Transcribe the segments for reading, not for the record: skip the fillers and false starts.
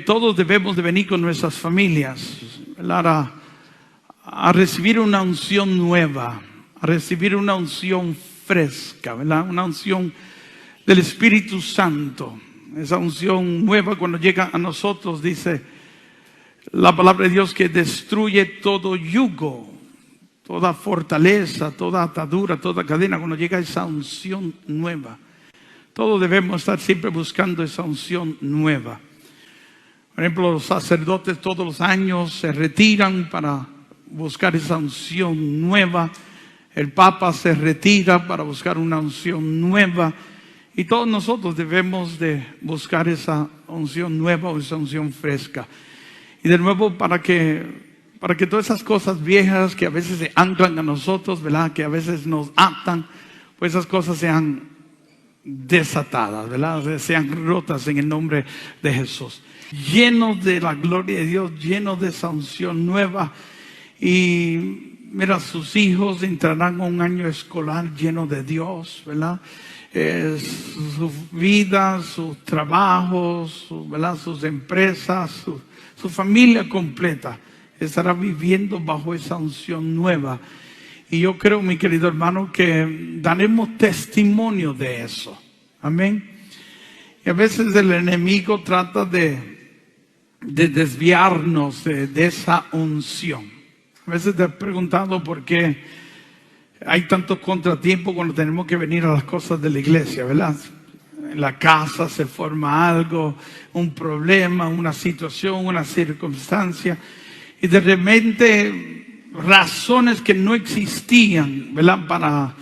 todos debemos de venir con nuestras familias, ¿verdad? A recibir una unción nueva, a recibir una unción fresca, ¿verdad? Una unción del Espíritu Santo. Esa unción nueva cuando llega a nosotros, dice la palabra de Dios, que destruye todo yugo, toda fortaleza, toda atadura, toda cadena. Cuando llega esa unción nueva, todos debemos estar siempre buscando esa unción nueva. Por ejemplo, los sacerdotes todos los años se retiran para buscar esa unción nueva. El Papa se retira para buscar una unción nueva. Y todos nosotros debemos de buscar esa unción nueva o esa unción fresca. Y de nuevo, para que todas esas cosas viejas que a veces se anclan a nosotros, ¿verdad? Que a veces nos atan, pues esas cosas sean desatadas, ¿verdad? Sean rotas en el nombre de Jesús. Llenos de la gloria de Dios, llenos de esa unción nueva. Y mira, sus hijos entrarán a un año escolar lleno de Dios, ¿verdad? Su vida, sus trabajos, ¿verdad? Sus empresas, su familia completa estará viviendo bajo esa unción nueva. Y yo creo, mi querido hermano, que daremos testimonio de eso. Amén. Y a veces el enemigo trata de desviarnos de esa unción. A veces te he preguntado por qué hay tantos contratiempos cuando tenemos que venir a las cosas de la iglesia, ¿verdad? En la casa se forma algo, un problema, una situación, una circunstancia, y de repente razones que no existían, ¿verdad?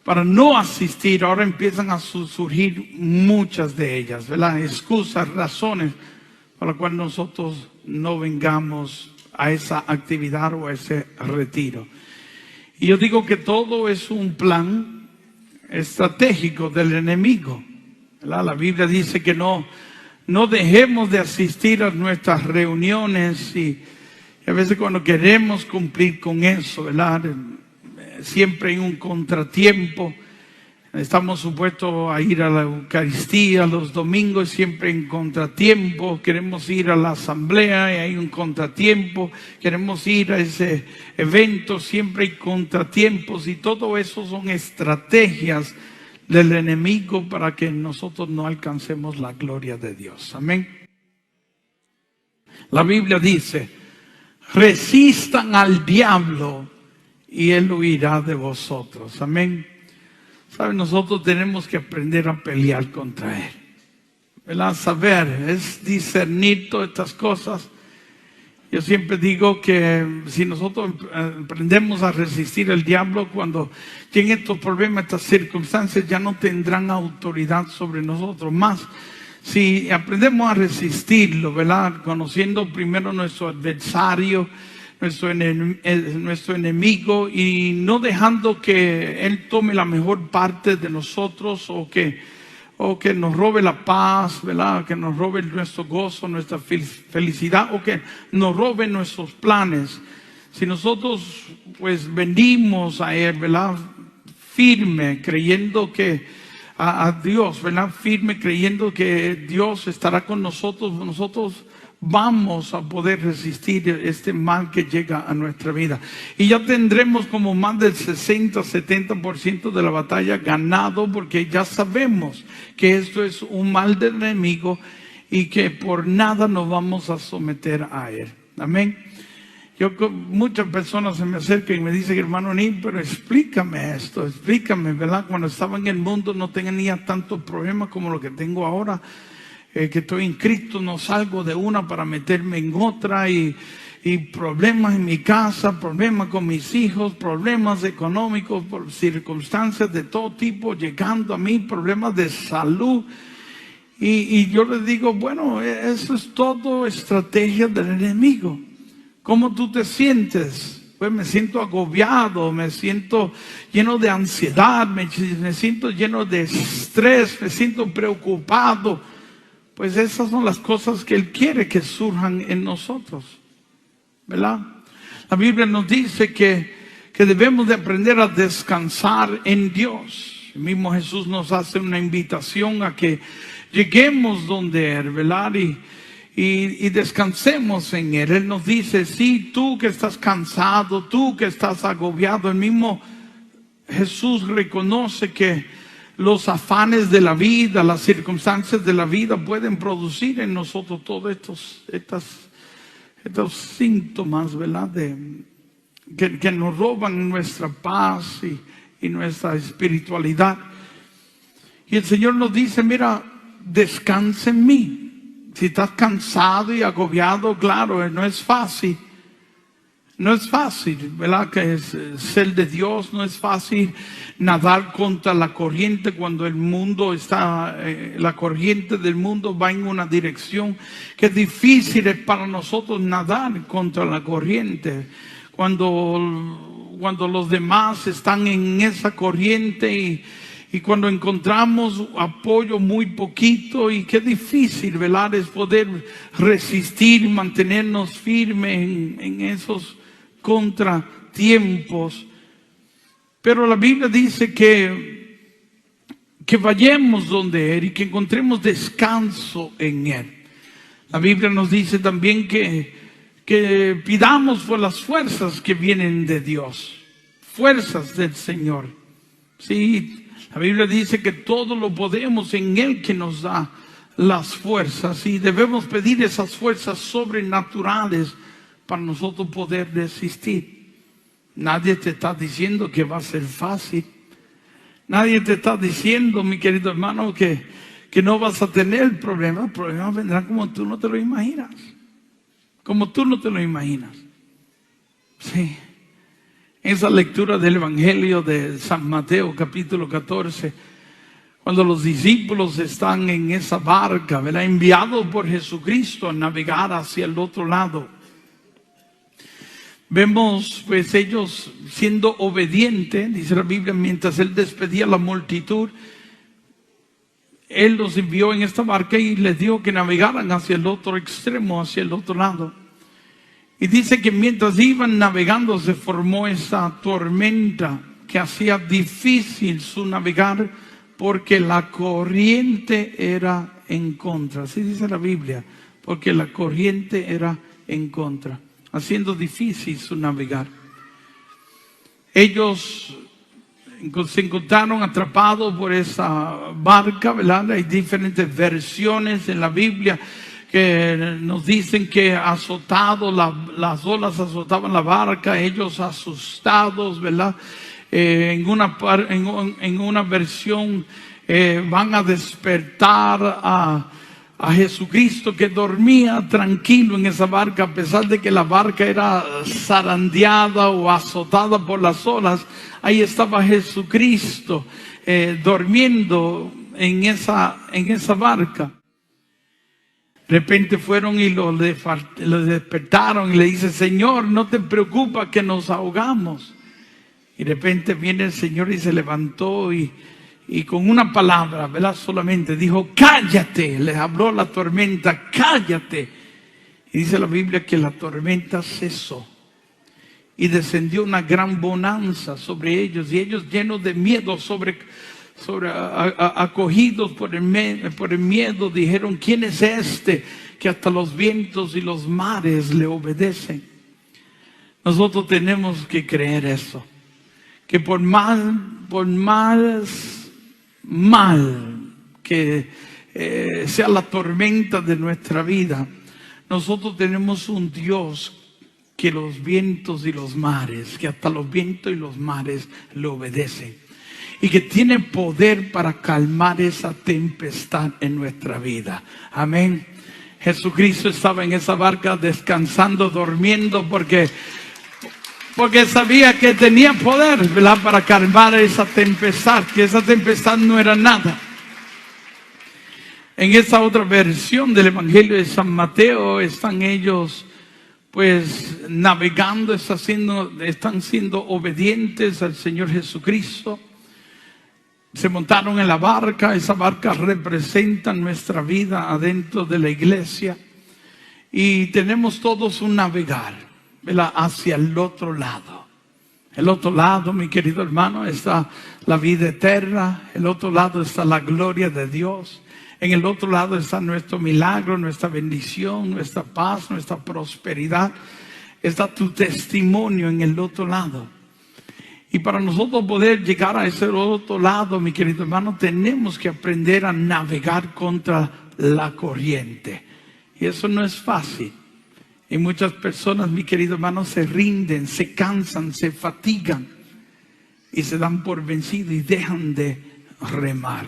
Para no asistir, ahora empiezan a surgir muchas de ellas, ¿verdad? Excusas, razones para las cuales nosotros no vengamos a esa actividad o a ese retiro. Y yo digo que todo es un plan estratégico del enemigo, ¿verdad? La Biblia dice que no dejemos de asistir a nuestras reuniones y a veces cuando queremos cumplir con eso, ¿verdad? Siempre hay un contratiempo. Estamos supuestos a ir a la Eucaristía los domingos, siempre hay un contratiempo. Queremos ir a la asamblea y hay un contratiempo. Queremos ir a ese evento, siempre hay contratiempos. Y todo eso son estrategias del enemigo para que nosotros no alcancemos la gloria de Dios. Amén. La Biblia dice: resistan al diablo y él huirá de vosotros. Amén. ¿Saben? Nosotros tenemos que aprender a pelear contra él, ¿verdad? Saber, es discernir todas estas cosas. Yo siempre digo que si nosotros aprendemos a resistir al diablo, cuando lleguen estos problemas, estas circunstancias, ya no tendrán autoridad sobre nosotros más. Si aprendemos a resistirlo, ¿verdad? Conociendo primero nuestro adversario, nuestro enemigo, y no dejando que él tome la mejor parte de nosotros o que nos robe la paz, ¿verdad? Que nos robe nuestro gozo, nuestra felicidad, o que nos robe nuestros planes. Si nosotros pues venimos a él, ¿verdad? Firme, creyendo que a Dios, ¿verdad? Firme, creyendo que Dios estará con nosotros, nosotros vamos a poder resistir este mal que llega a nuestra vida. Y ya tendremos como más del 60-70% de la batalla ganado, porque ya sabemos que esto es un mal del enemigo y que por nada nos vamos a someter a él. Amén. Muchas personas se me acercan y me dicen: hermano Nil, pero explícame esto, explícame, ¿verdad? Cuando estaba en el mundo no tenía tantos problemas como lo que tengo ahora. Que estoy en Cristo, no salgo de una para meterme en otra, y problemas en mi casa, problemas con mis hijos, problemas económicos, por circunstancias de todo tipo llegando a mí, problemas de salud. Y yo les digo, bueno, eso es todo estrategia del enemigo. ¿Cómo tú te sientes? Pues me siento agobiado, me siento lleno de ansiedad, me siento lleno de estrés, me siento preocupado. Pues esas son las cosas que él quiere que surjan en nosotros, ¿verdad? La Biblia nos dice que debemos de aprender a descansar en Dios. El mismo Jesús nos hace una invitación a que lleguemos donde él, ¿verdad? y descansemos en Él. Él nos dice, sí, tú que estás cansado, tú que estás agobiado. El mismo Jesús reconoce que los afanes de la vida, las circunstancias de la vida pueden producir en nosotros todos estos síntomas, ¿verdad? Que nos roban nuestra paz y nuestra espiritualidad. Y el Señor nos dice, mira, descansa en mí. Si estás cansado y agobiado, claro, no es fácil. No es fácil, ¿verdad? Que es ser de Dios, no es fácil nadar contra la corriente cuando el mundo está, la corriente del mundo va en una dirección que es difícil para nosotros nadar contra la corriente. Cuando los demás están en esa corriente y cuando encontramos apoyo muy poquito, y qué difícil, ¿verdad? Es poder resistir, mantenernos firmes en esos contratiempos. Pero la Biblia dice que vayamos donde Él y que encontremos descanso en Él. La Biblia nos dice también que pidamos por las fuerzas que vienen de Dios, fuerzas del Señor. Sí, la Biblia dice que todo lo podemos en Él que nos da las fuerzas, y debemos pedir esas fuerzas sobrenaturales para nosotros poder resistir. Nadie te está diciendo que va a ser fácil. Nadie te está diciendo, mi querido hermano, que no vas a tener problemas. Los problemas vendrán como tú no te lo imaginas. Como tú no te lo imaginas. Sí. Esa lectura del Evangelio de San Mateo, capítulo 14, cuando los discípulos están en esa barca, ¿verdad?, enviados por Jesucristo a navegar hacia el otro lado. Vemos pues ellos siendo obedientes, dice la Biblia, mientras Él despedía a la multitud, Él los envió en esta barca y les dijo que navegaran hacia el otro extremo, hacia el otro lado. Y dice que mientras iban navegando se formó esa tormenta que hacía difícil su navegar porque la corriente era en contra. Así dice la Biblia, porque la corriente era en contra, haciendo difícil su navegar. Ellos se encontraron atrapados por esa barca, ¿verdad? Hay diferentes versiones en la Biblia que nos dicen que azotados, las olas azotaban la barca, ellos asustados, ¿verdad? En una versión van a despertar a Jesucristo, que dormía tranquilo en esa barca, a pesar de que la barca era zarandeada o azotada por las olas. Ahí estaba Jesucristo durmiendo en esa barca. De repente fueron y lo despertaron y le dice: Señor, no te preocupa que nos ahogamos. Y de repente viene el Señor y se levantó y con una palabra, ¿verdad?, solamente dijo: cállate. Les habló la tormenta: cállate. Y dice la Biblia que la tormenta cesó y descendió una gran bonanza sobre ellos, y ellos, llenos de miedo, acogidos por el miedo, dijeron: ¿quién es este que hasta los vientos y los mares le obedecen? Nosotros tenemos que creer eso, que por más mal que sea la tormenta de nuestra vida, nosotros tenemos un Dios que los vientos y los mares, que hasta los vientos y los mares le obedecen, y que tiene poder para calmar esa tempestad en nuestra vida. Amén. Jesucristo estaba en esa barca descansando, durmiendo, porque sabía que tenía poder, ¿verdad?, para calmar esa tempestad, que esa tempestad no era nada. En esa otra versión del Evangelio de San Mateo están ellos pues navegando, están siendo obedientes al Señor Jesucristo. Se montaron en la barca. Esa barca representa nuestra vida adentro de la iglesia, y tenemos todos un navegar, ¿verdad?, hacia el otro lado. El otro lado, mi querido hermano, está la vida eterna. El otro lado está la gloria de Dios. En el otro lado está nuestro milagro, nuestra bendición, nuestra paz, nuestra prosperidad. Está tu testimonio en el otro lado. Y para nosotros poder llegar a ese otro lado, mi querido hermano, tenemos que aprender a navegar contra la corriente. Y eso no es fácil. Y muchas personas, mi querido hermano, se rinden, se cansan, se fatigan y se dan por vencidos y dejan de remar.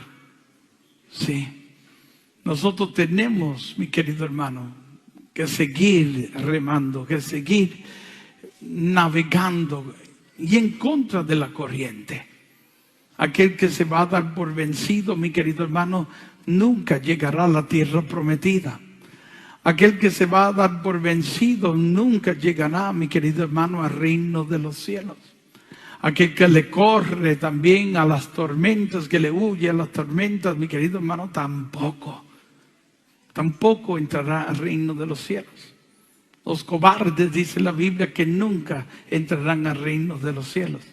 Sí. Nosotros tenemos, mi querido hermano, que seguir remando, que seguir navegando y en contra de la corriente. Aquel que se va a dar por vencido, mi querido hermano, nunca llegará a la tierra prometida. Aquel que se va a dar por vencido nunca llegará, mi querido hermano, al reino de los cielos. Aquel que le corre también a las tormentas, que le huye a las tormentas, mi querido hermano, tampoco entrará al reino de los cielos. Los cobardes, dice la Biblia, que nunca entrarán al reino de los cielos.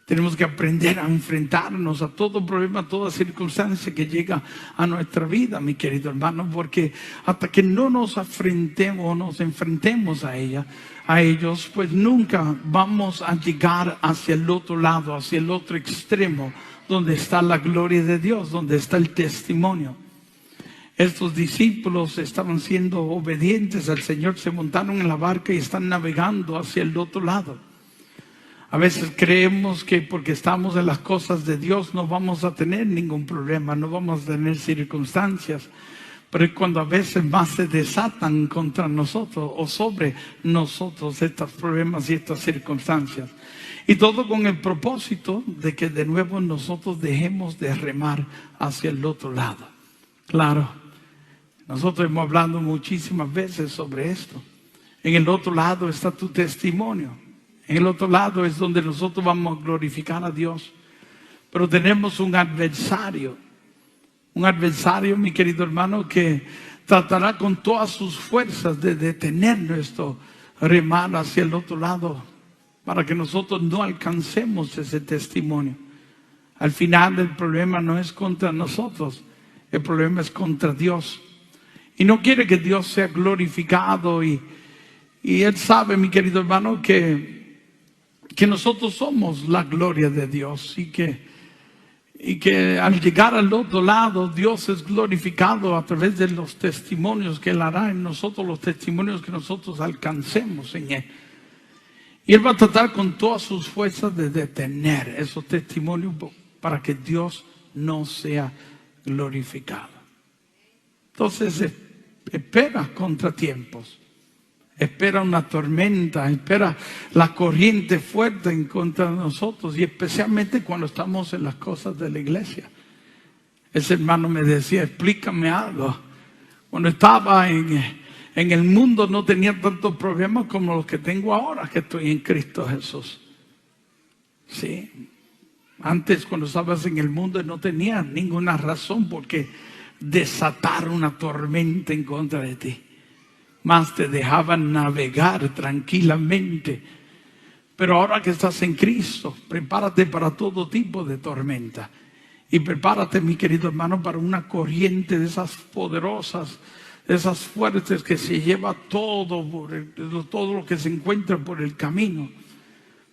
Tenemos que aprender a enfrentarnos a todo problema, a toda circunstancia que llega a nuestra vida, mi querido hermano, porque hasta que no nos enfrentemos a ellos, pues nunca vamos a llegar hacia el otro lado, hacia el otro extremo, donde está la gloria de Dios, donde está el testimonio. Estos discípulos estaban siendo obedientes al Señor, se montaron en la barca y están navegando hacia el otro lado. A veces creemos que porque estamos en las cosas de Dios no vamos a tener ningún problema, no vamos a tener circunstancias. Pero es cuando a veces más se desatan contra nosotros o sobre nosotros estos problemas y estas circunstancias. Y todo con el propósito de que de nuevo nosotros dejemos de remar hacia el otro lado. Claro. Nosotros hemos hablado muchísimas veces sobre esto. En el otro lado está tu testimonio. En el otro lado es donde nosotros vamos a glorificar a Dios. Pero tenemos un adversario. Un adversario, mi querido hermano, que tratará con todas sus fuerzas de detener nuestro remar hacia el otro lado, para que nosotros no alcancemos ese testimonio. Al final el problema no es contra nosotros, el problema es contra Dios. Y no quiere que Dios sea glorificado y Él sabe, mi querido hermano, que nosotros somos la gloria de Dios y que al llegar al otro lado Dios es glorificado a través de los testimonios que Él hará en nosotros, los testimonios que nosotros alcancemos en Él. Y Él va a tratar con todas sus fuerzas de detener esos testimonios para que Dios no sea glorificado. Entonces espera contratiempos, espera una tormenta, espera la corriente fuerte en contra de nosotros, y especialmente cuando estamos en las cosas de la iglesia. Ese hermano me decía, explícame algo. Cuando estaba en el mundo no tenía tantos problemas como los que tengo ahora que estoy en Cristo Jesús. Sí. Antes, cuando estabas en el mundo, no tenías ninguna razón por qué desatar una tormenta en contra de ti. Más te dejaban navegar tranquilamente. Pero ahora que estás en Cristo, prepárate para todo tipo de tormenta. Y prepárate, mi querido hermano, para una corriente de esas poderosas, de esas fuertes que se lleva todo lo que se encuentra por el camino.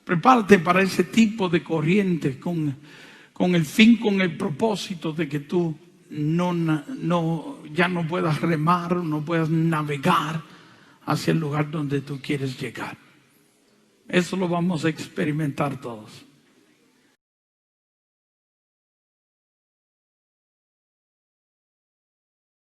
Prepárate para ese tipo de corriente con el fin, con el propósito de que tú ya no puedas remar, no puedas navegar hacia el lugar donde tú quieres llegar. Eso lo vamos a experimentar todos.